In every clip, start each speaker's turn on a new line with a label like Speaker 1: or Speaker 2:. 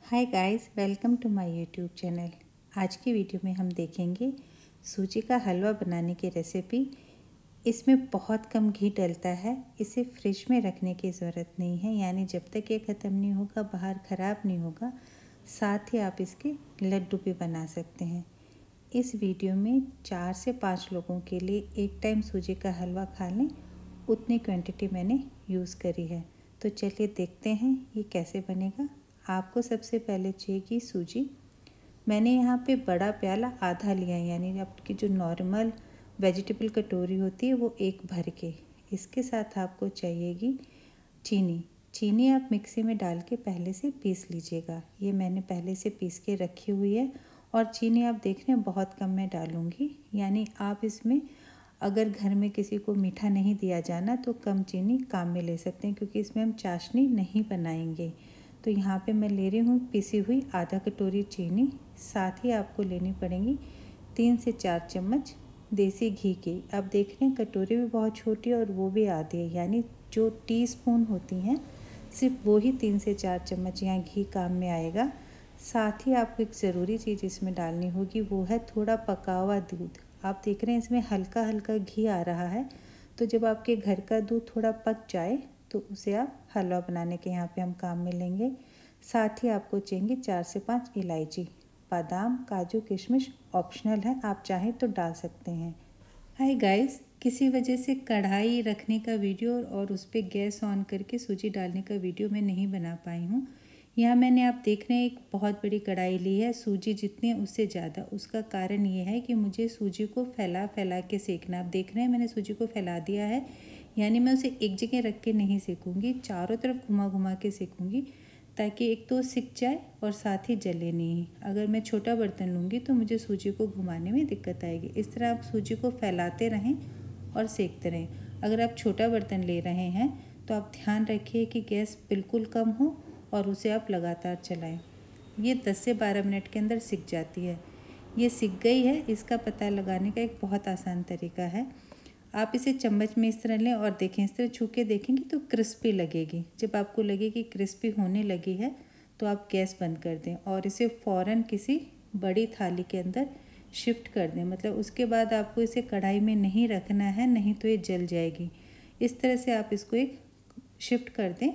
Speaker 1: Hi guys, welcome to my YouTube channel. आज की video में हम देखेंगे सूजी का हलवा बनाने की रेसिपी। इसमें बहुत कम घी डलता है। इसे फ्रिज में रखने की ज़रूरत नहीं है, यानी जब तक ये ख़त्म नहीं होगा बाहर ख़राब नहीं होगा। साथ ही आप इसके लड्डू भी बना सकते हैं। इस वीडियो में 4 से 5 लोगों के लिए एक टाइम सूजी का हलवा खा लें उतनी क्वांटिटी मैंने यूज़ करी है। तो चलिए देखते हैं ये कैसे बनेगा। आपको सबसे पहले चाहिए सूजी। मैंने यहाँ पे बड़ा प्याला आधा लिया है, यानी आपकी जो नॉर्मल वेजिटेबल कटोरी होती है वो एक भर के। इसके साथ आपको चाहिएगी चीनी। चीनी आप मिक्सी में डाल के पहले से पीस लीजिएगा। ये मैंने पहले से पीस के रखी हुई है। और चीनी आप देख रहे हैं बहुत कम मैं डालूँगी, यानी आप इसमें अगर घर में किसी को मीठा नहीं दिया जाना तो कम चीनी काम में ले सकते हैं, क्योंकि इसमें हम चाशनी नहीं बनाएंगे। तो यहाँ पे मैं ले रही हूँ पिसी हुई आधा कटोरी चीनी। साथ ही आपको लेनी पड़ेंगी 3 से 4 चम्मच देसी घी की। आप देख रहे हैं कटोरी भी बहुत छोटी है और वो भी आधी है, यानी जो टीस्पून होती हैं सिर्फ वो ही 3 से 4 चम्मच यहाँ घी काम में आएगा। साथ ही आपको एक ज़रूरी चीज़ इसमें डालनी होगी, वो है थोड़ा पका हुआ दूध। आप देख रहे हैं इसमें हल्का हल्का घी आ रहा है। तो जब आपके घर का दूध थोड़ा पक जाए तो उसे आप हलवा बनाने के यहाँ पे हम काम में लेंगे। साथ ही आपको चाहिए 4 से 5 इलायची। बादाम, काजू, किशमिश ऑप्शनल है, आप चाहें तो डाल सकते हैं। हाय गाइस, किसी वजह से कढ़ाई रखने का वीडियो और उस पर गैस ऑन करके सूजी डालने का वीडियो मैं नहीं बना पाई हूँ। यहाँ मैंने आप देख रहे हैं एक बहुत बड़ी कढ़ाई ली है, सूजी जितनी है उससे ज़्यादा। उसका कारण ये है कि मुझे सूजी को फैला फैला के सेकना। आप देख रहे हैं मैंने सूजी को फैला दिया है, यानी मैं उसे एक जगह रख के नहीं सेकूँगी, चारों तरफ घुमा घुमा के सेकूँगी, ताकि एक तो सिक जाए और साथ ही जले नहीं। अगर मैं छोटा बर्तन लूँगी तो मुझे सूजी को घुमाने में दिक्कत आएगी। इस तरह आप सूजी को फैलाते रहें और सेकते रहें। अगर आप छोटा बर्तन ले रहे हैं तो आप ध्यान रखिए कि गैस बिल्कुल कम हो और उसे आप लगातार चलाएं। ये 10 से 12 मिनट के अंदर सिक जाती है। ये सिक गई है, इसका पता लगाने का एक बहुत आसान तरीका है। आप इसे चम्मच में इस तरह लें और देखें, इस तरह छू के देखेंगे तो क्रिस्पी लगेगी। जब आपको लगे कि क्रिस्पी होने लगी है तो आप गैस बंद कर दें और इसे फ़ौरन किसी बड़ी थाली के अंदर शिफ्ट कर दें। मतलब उसके बाद आपको इसे कढ़ाई में नहीं रखना है, नहीं तो ये जल जाएगी। इस तरह से आप इसको एक शिफ्ट कर दें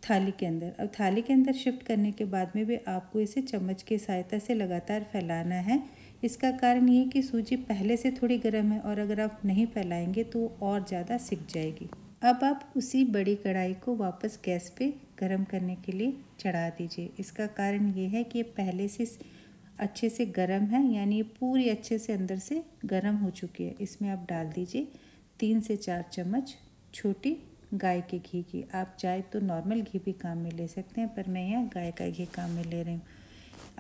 Speaker 1: थाली के अंदर। अब थाली के अंदर शिफ्ट करने के बाद में भी आपको इसे चम्मच की सहायता से लगातार फैलाना है। इसका कारण ये है कि सूजी पहले से थोड़ी गर्म है और अगर आप नहीं फैलाएंगे तो और ज़्यादा सिक जाएगी। अब आप उसी बड़ी कढ़ाई को वापस गैस पे गर्म करने के लिए चढ़ा दीजिए। इसका कारण ये है कि ये पहले से अच्छे से गर्म है, यानी ये पूरी अच्छे से अंदर से गर्म हो चुकी है। इसमें आप डाल दीजिए 3 से 4 चम्मच छोटी गाय के घी की। आप चाहे तो नॉर्मल घी भी काम में ले सकते हैं, पर मैं यहाँ गाय का घी काम में ले रही हूँ।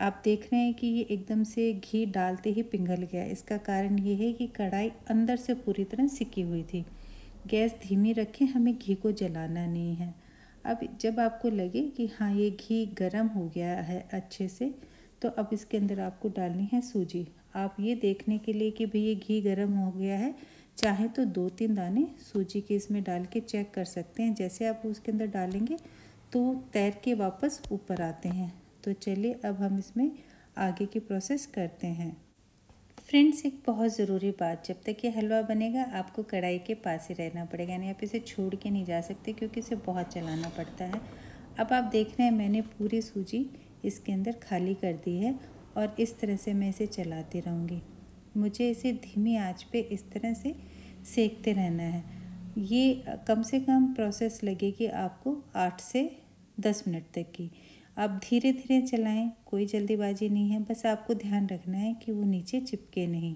Speaker 1: आप देख रहे हैं कि ये एकदम से घी डालते ही पिघल गया। इसका कारण ये है कि कढ़ाई अंदर से पूरी तरह सिकी हुई थी। गैस धीमी रखें, हमें घी को जलाना नहीं है। अब जब आपको लगे कि हाँ ये घी गर्म हो गया है अच्छे से, तो अब इसके अंदर आपको डालनी है सूजी। आप ये देखने के लिए कि भाई ये घी गर्म हो गया है, चाहे तो 2-3 दाने सूजी के इसमें डाल के चेक कर सकते हैं। जैसे आप उसके अंदर डालेंगे तो तैर के वापस ऊपर आते हैं। तो चलिए अब हम इसमें आगे की प्रोसेस करते हैं। फ्रेंड्स, एक बहुत ज़रूरी बात, जब तक ये हलवा बनेगा आपको कढ़ाई के पास ही रहना पड़ेगा, यानी आप इसे छोड़ के नहीं जा सकते, क्योंकि इसे बहुत चलाना पड़ता है। अब आप देख रहे हैं मैंने पूरी सूजी इसके अंदर खाली कर दी है और इस तरह से मैं इसे चलाती रहूँगी। मुझे इसे धीमी आंच पे इस तरह से सेकते रहना है। ये कम से कम प्रोसेस लगेगी आपको 8 से 10 मिनट तक की। आप धीरे धीरे चलाएं, कोई जल्दीबाजी नहीं है, बस आपको ध्यान रखना है कि वो नीचे चिपके नहीं।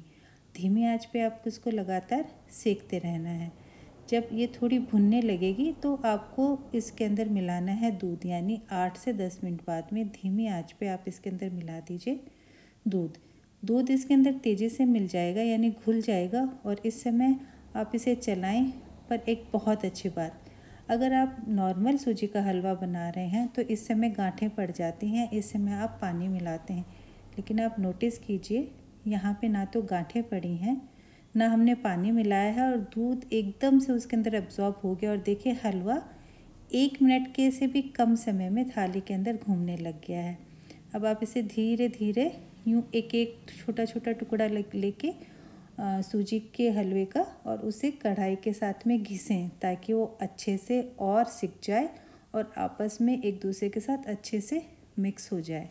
Speaker 1: धीमी आंच पे आपको इसको लगातार सेकते रहना है। जब ये थोड़ी भुनने लगेगी तो आपको इसके अंदर मिलाना है दूध, यानी 8 से 10 मिनट बाद में धीमी आंच पे आप इसके अंदर मिला दीजिए दूध इसके अंदर तेज़ी से मिल जाएगा, यानी घुल जाएगा। और इस समय आप इसे चलाएं। पर एक बहुत अच्छी बात, अगर आप नॉर्मल सूजी का हलवा बना रहे हैं तो इस समय गांठें पड़ जाती हैं, इस समय आप पानी मिलाते हैं। लेकिन आप नोटिस कीजिए यहाँ पे ना तो गांठें पड़ी हैं, ना हमने पानी मिलाया है, और दूध एकदम से उसके अंदर एब्जॉर्ब हो गया। और देखिए हलवा 1 मिनट के से भी कम समय में थाली के अंदर घूमने लग गया है। अब आप इसे धीरे धीरे यूँ एक एक छोटा छोटा टुकड़ा लेके सूजी के हलवे का और उसे कढ़ाई के साथ में घिसें ताकि वो अच्छे से और सिक जाए और आपस में एक दूसरे के साथ अच्छे से मिक्स हो जाए।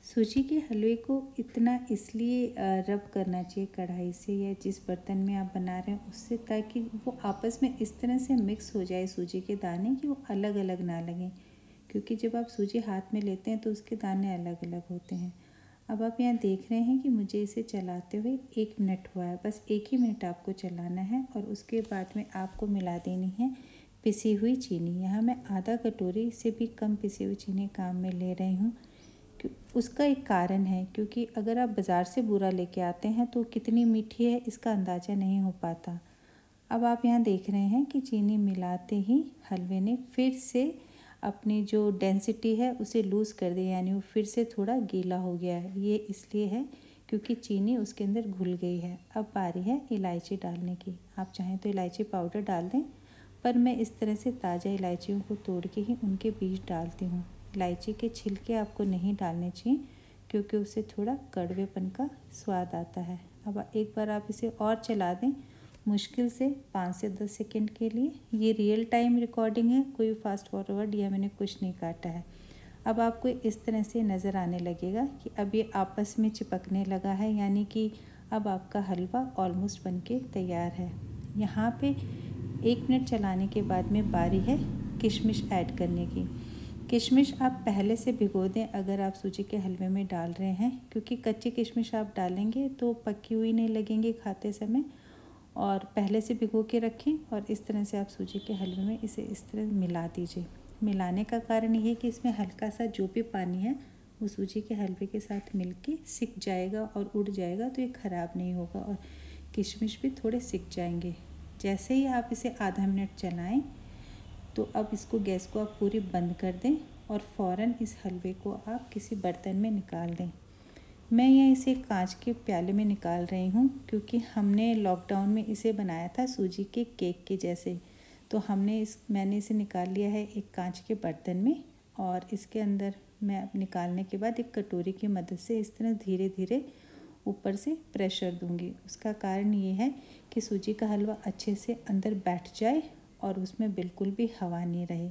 Speaker 1: सूजी के हलवे को इतना इसलिए रब करना चाहिए कढ़ाई से या जिस बर्तन में आप बना रहे हैं उससे, ताकि वो आपस में इस तरह से मिक्स हो जाए सूजी के दाने कि वो अलग अलग ना लगें, क्योंकि जब आप सूजी हाथ में लेते हैं तो उसके दाने अलग अलग होते हैं। अब आप यहाँ देख रहे हैं कि मुझे इसे चलाते हुए 1 मिनट हुआ है। बस 1 ही मिनट आपको चलाना है और उसके बाद में आपको मिला देनी है पिसी हुई चीनी। यहाँ मैं आधा कटोरी से भी कम पिसी हुई चीनी काम में ले रही हूँ। उसका एक कारण है, क्योंकि अगर आप बाज़ार से बूरा लेके आते हैं तो कितनी मीठी है इसका अंदाज़ा नहीं हो पाता। अब आप यहाँ देख रहे हैं कि चीनी मिलाते ही हलवे ने फिर से अपनी जो डेंसिटी है उसे लूज़ कर दिया, यानी वो फिर से थोड़ा गीला हो गया है। ये इसलिए है क्योंकि चीनी उसके अंदर घुल गई है। अब बारी है इलायची डालने की। आप चाहें तो इलायची पाउडर डाल दें, पर मैं इस तरह से ताज़ा इलायचियों को तोड़ के ही उनके बीज डालती हूँ। इलायची के छिलके आपको नहीं डालने चाहिए क्योंकि उससे थोड़ा कड़वेपन का स्वाद आता है। अब एक बार आप इसे और चला दें मुश्किल से 5 से 10 सेकंड के लिए। ये रियल टाइम रिकॉर्डिंग है, कोई फास्ट फॉरवर्ड या मैंने कुछ नहीं काटा है। अब आपको इस तरह से नज़र आने लगेगा कि अब ये आपस में चिपकने लगा है, यानी कि अब आपका हलवा ऑलमोस्ट बनके तैयार है। यहाँ पे 1 मिनट चलाने के बाद में बारी है किशमिश ऐड करने की। किशमिश आप पहले से भिगो दें अगर आप सूजी के हलवे में डाल रहे हैं, क्योंकि कच्ची किशमिश आप डालेंगे तो पकी हुई नहीं लगेंगी खाते समय। और पहले से भिगो के रखें और इस तरह से आप सूजी के हलवे में इसे इस तरह मिला दीजिए। मिलाने का कारण ये है कि इसमें हल्का सा जो भी पानी है वो सूजी के हलवे के साथ मिलके सिक जाएगा और उड़ जाएगा, तो ये ख़राब नहीं होगा और किशमिश भी थोड़े सिक जाएंगे। जैसे ही आप इसे आधा मिनट चलाएं तो अब इसको गैस को आप पूरी बंद कर दें और फ़ौरन इस हलवे को आप किसी बर्तन में निकाल दें। मैं यहाँ इसे कांच के प्याले में निकाल रही हूँ क्योंकि हमने लॉकडाउन में इसे बनाया था सूजी के केक के जैसे, तो मैंने इसे निकाल लिया है एक कांच के बर्तन में और इसके अंदर मैं निकालने के बाद एक कटोरी की मदद से इस तरह धीरे धीरे ऊपर से प्रेशर दूंगी। उसका कारण ये है कि सूजी का हलवा अच्छे से अंदर बैठ जाए और उसमें बिल्कुल भी हवा नहीं रहे,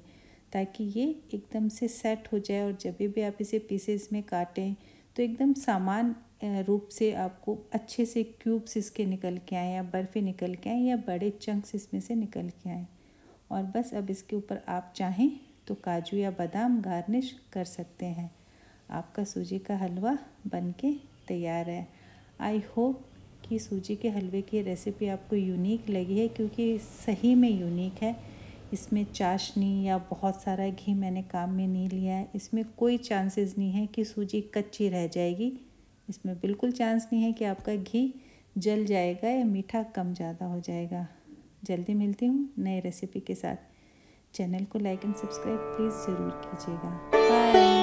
Speaker 1: ताकि ये एकदम से सेट हो जाए और जब भी आप इसे पीसेस में काटें तो एकदम समान रूप से आपको अच्छे से क्यूब्स इसके निकल के आएँ या बर्फ़ी निकल के आएँ या बड़े चंक्स इसमें से निकल के आएँ। और बस अब इसके ऊपर आप चाहें तो काजू या बादाम गार्निश कर सकते हैं। आपका सूजी का हलवा बनके तैयार है। आई होप कि सूजी के हलवे की रेसिपी आपको यूनिक लगी है, क्योंकि सही में यूनिक है। इसमें चाशनी या बहुत सारा घी मैंने काम में नहीं लिया है। इसमें कोई चांसेस नहीं है कि सूजी कच्ची रह जाएगी। इसमें बिल्कुल चांस नहीं है कि आपका घी जल जाएगा या मीठा कम ज़्यादा हो जाएगा। जल्दी मिलती हूँ नए रेसिपी के साथ। चैनल को लाइक एंड सब्सक्राइब प्लीज़ ज़रूर कीजिएगा। बाय।